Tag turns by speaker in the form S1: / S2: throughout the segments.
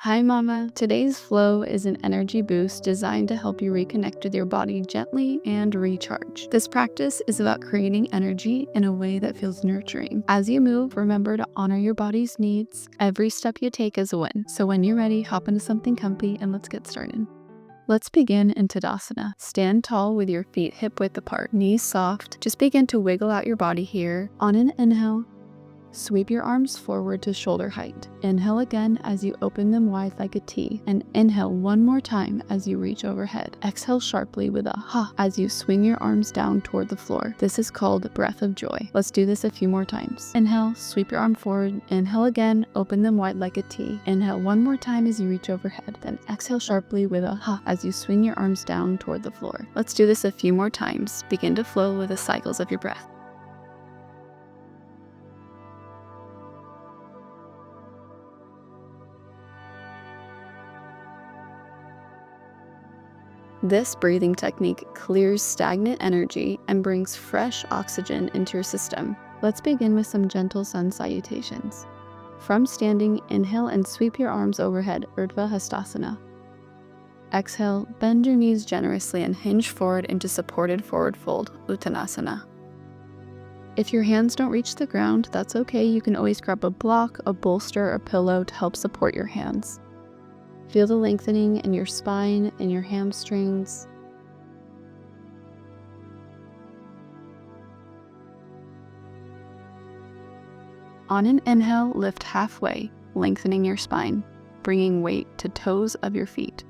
S1: Hi Mama! Today's flow is an energy boost designed to help you reconnect with your body gently and recharge. This practice is about creating energy in a way that feels nurturing. As you move, remember to honor your body's needs. Every step you take is a win. So when you're ready, hop into something comfy and let's get started. Let's begin in Tadasana. Stand tall with your feet hip-width apart, knees soft. Just begin to wiggle out your body here. On an inhale, sweep your arms forward to shoulder height. Inhale again as you open them wide like a T, and inhale one more time as you reach overhead. Exhale sharply with a ha as you swing your arms down toward the floor. This is called breath of joy. Let's do this a few more times. Inhale, sweep your arm forward. Inhale again, open them wide like a T. Inhale one more time as you reach overhead. Then exhale sharply with a ha as you swing your arms down toward the floor. Let's do this a few more times. Begin to flow with the cycles of your breath. This breathing technique clears stagnant energy and brings fresh oxygen into your system. Let's begin with some gentle sun salutations. From standing, inhale and sweep your arms overhead, Urdhva Hastasana. Exhale, bend your knees generously and hinge forward into supported forward fold, Uttanasana. If your hands don't reach the ground, that's okay. You can always grab a block, a bolster, or pillow to help support your hands. Feel the lengthening in your spine and your hamstrings. On an inhale, lift halfway, lengthening your spine, bringing weight to toes of your feet.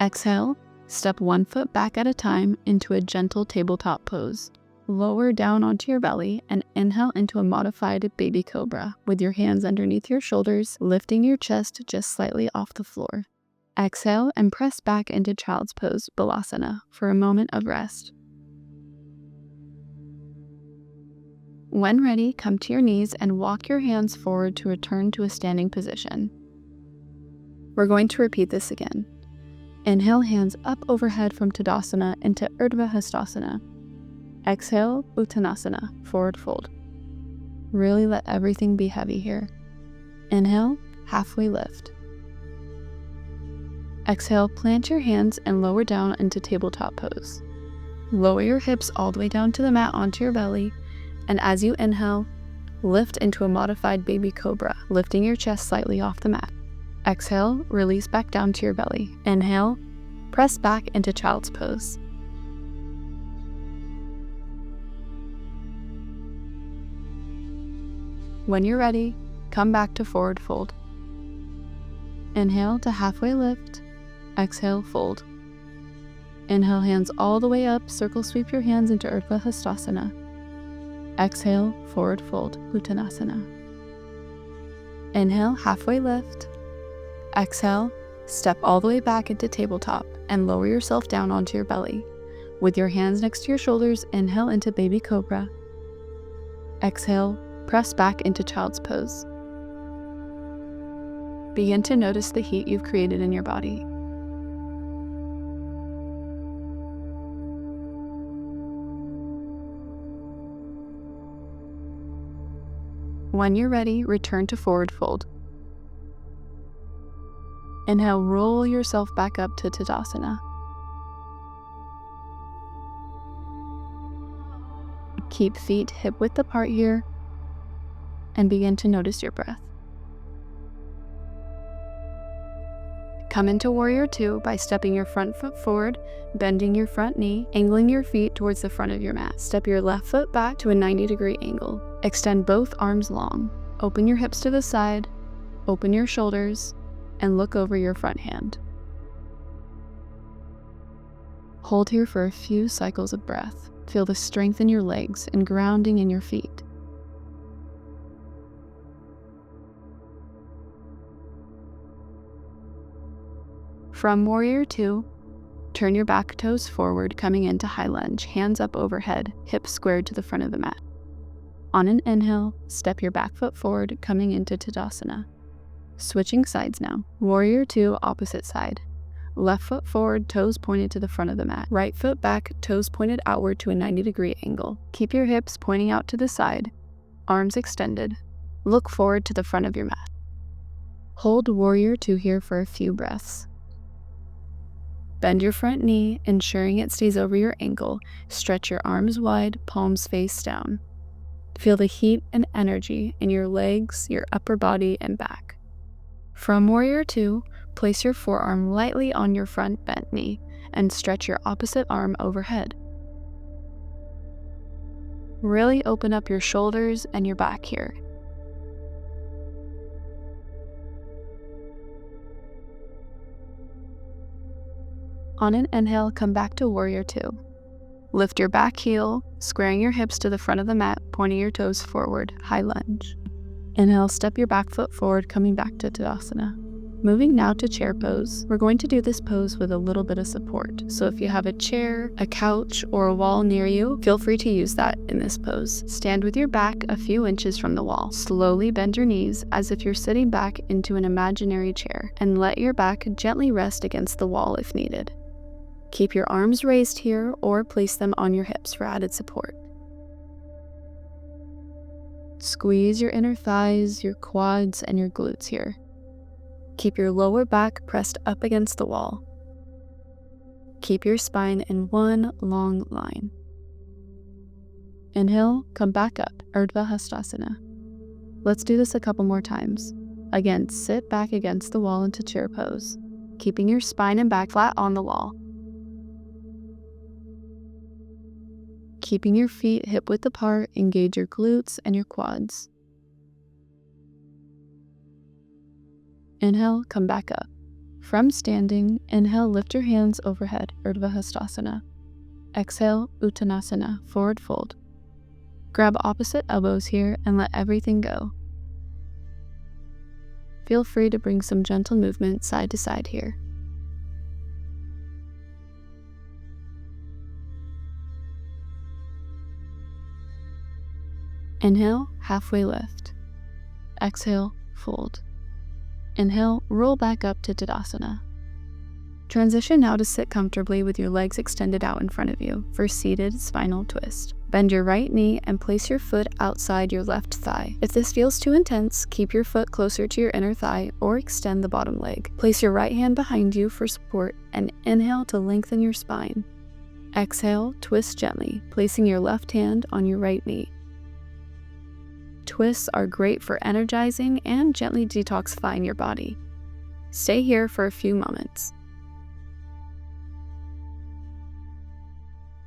S1: Exhale, step one foot back at a time into a gentle tabletop pose. Lower down onto your belly and inhale into a modified baby cobra with your hands underneath your shoulders, lifting your chest just slightly off the floor. Exhale and press back into child's pose, Balasana, for a moment of rest. When ready, come to your knees and walk your hands forward to return to a standing position. We're going to repeat this again. Inhale, hands up overhead from Tadasana into Urdhva Hastasana. Exhale, Uttanasana, forward fold. Really let everything be heavy here. Inhale, halfway lift. Exhale, plant your hands and lower down into tabletop pose. Lower your hips all the way down to the mat onto your belly, and as you inhale, lift into a modified baby cobra, lifting your chest slightly off the mat. Exhale, release back down to your belly. Inhale, press back into child's pose. When you're ready, come back to forward fold. Inhale to halfway lift. Exhale, fold. Inhale, hands all the way up. Circle sweep your hands into Urdhva Hastasana. Exhale, forward fold, Uttanasana. Inhale, halfway lift. Exhale, step all the way back into tabletop and lower yourself down onto your belly. With your hands next to your shoulders, inhale into baby cobra. Exhale, press back into child's pose. Begin to notice the heat you've created in your body. When you're ready, return to forward fold. Inhale, roll yourself back up to Tadasana. Keep feet hip-width apart here, and begin to notice your breath. Come into Warrior Two by stepping your front foot forward, bending your front knee, angling your feet towards the front of your mat. Step your left foot back to a 90-degree angle. Extend both arms long. Open your hips to the side, open your shoulders, and look over your front hand. Hold here for a few cycles of breath. Feel the strength in your legs and grounding in your feet. From Warrior Two, turn your back toes forward, coming into high lunge, hands up overhead, hips squared to the front of the mat. On an inhale, step your back foot forward, coming into Tadasana. Switching sides now. Warrior Two, opposite side. Left foot forward, toes pointed to the front of the mat. Right foot back, toes pointed outward to a 90-degree angle. Keep your hips pointing out to the side, arms extended. Look forward to the front of your mat. Hold warrior two here for a few breaths. Bend your front knee, ensuring it stays over your ankle. Stretch your arms wide, palms face down. Feel the heat and energy in your legs, your upper body, and back. From warrior two, place your forearm lightly on your front bent knee and stretch your opposite arm overhead. Really open up your shoulders and your back here. On an inhale, come back to warrior two. Lift your back heel, squaring your hips to the front of the mat, pointing your toes forward, high lunge. Inhale, step your back foot forward, coming back to Tadasana. Moving now to chair pose. We're going to do this pose with a little bit of support. So if you have a chair, a couch, or a wall near you, feel free to use that in this pose. Stand with your back a few inches from the wall. Slowly bend your knees as if you're sitting back into an imaginary chair, and let your back gently rest against the wall if needed. Keep your arms raised here or place them on your hips for added support. Squeeze your inner thighs, your quads, and your glutes here. Keep your lower back pressed up against the wall. Keep your spine in one long line. Inhale, come back up, Urdhva Hastasana. Let's do this a couple more times. Again, sit back against the wall into chair pose, keeping your spine and back flat on the wall. Keeping your feet hip-width apart, engage your glutes and your quads. Inhale, come back up. From standing, inhale, lift your hands overhead, Urdhva Hastasana. Exhale, Uttanasana, forward fold. Grab opposite elbows here and let everything go. Feel free to bring some gentle movement side to side here. Inhale, halfway lift. Exhale, fold. Inhale, roll back up to Tadasana. Transition now to sit comfortably with your legs extended out in front of you for seated spinal twist. Bend your right knee and place your foot outside your left thigh. If this feels too intense, keep your foot closer to your inner thigh or extend the bottom leg. Place your right hand behind you for support and inhale to lengthen your spine. Exhale, twist gently, placing your left hand on your right knee. Twists are great for energizing and gently detoxifying your body. Stay here for a few moments.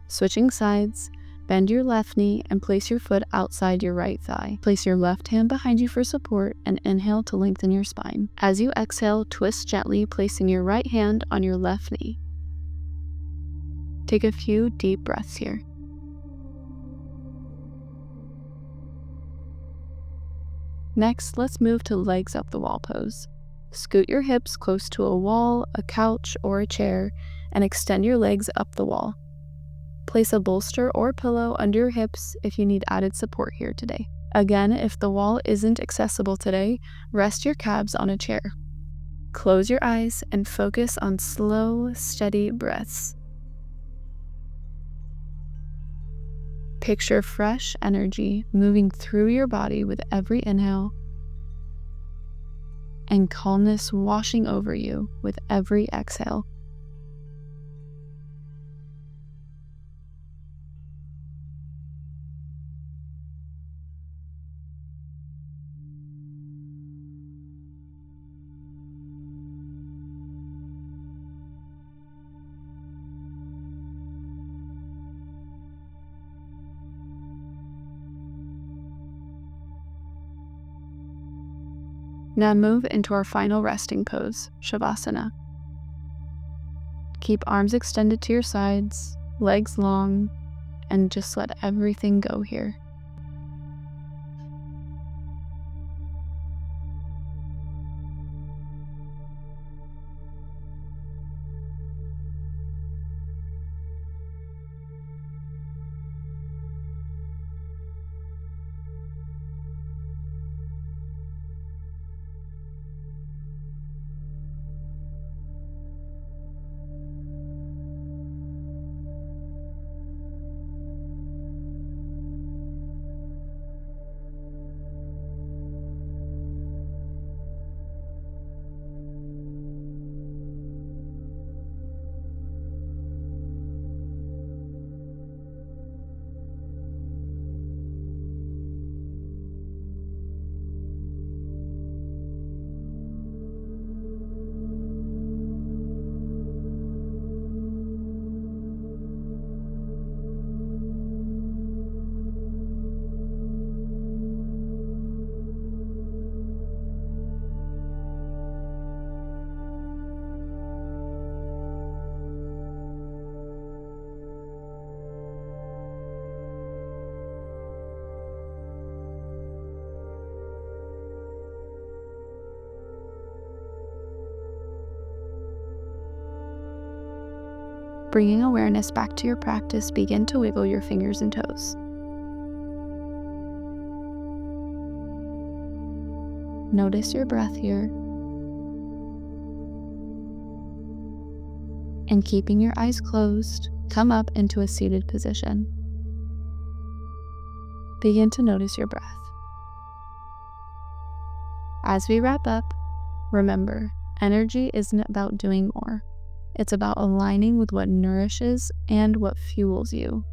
S1: Switching sides, bend your left knee and place your foot outside your right thigh. Place your left hand behind you for support and inhale to lengthen your spine. As you exhale, twist gently, placing your right hand on your left knee. Take a few deep breaths here. Next, let's move to legs up the wall pose. Scoot your hips close to a wall, a couch, or a chair, and extend your legs up the wall. Place a bolster or pillow under your hips if you need added support here today. Again, if the wall isn't accessible today, rest your calves on a chair. Close your eyes and focus on slow, steady breaths. Picture fresh energy moving through your body with every inhale and calmness washing over you with every exhale. Now move into our final resting pose, Shavasana. Keep arms extended to your sides, legs long, and just let everything go here. Bringing awareness back to your practice, begin to wiggle your fingers and toes. Notice your breath here. And keeping your eyes closed, come up into a seated position. Begin to notice your breath. As we wrap up, remember, energy isn't about doing more. It's about aligning with what nourishes and what fuels you.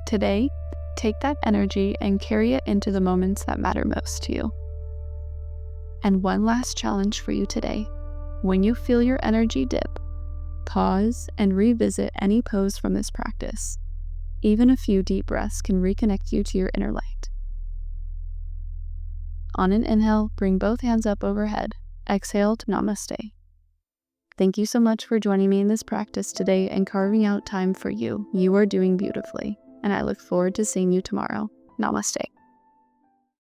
S1: Today, take that energy and carry it into the moments that matter most to you. And one last challenge for you today. When you feel your energy dip, pause and revisit any pose from this practice. Even a few deep breaths can reconnect you to your inner light. On an inhale, bring both hands up overhead. Exhale to Namaste. Thank you so much for joining me in this practice today and carving out time for you. You are doing beautifully, and I look forward to seeing you tomorrow. Namaste.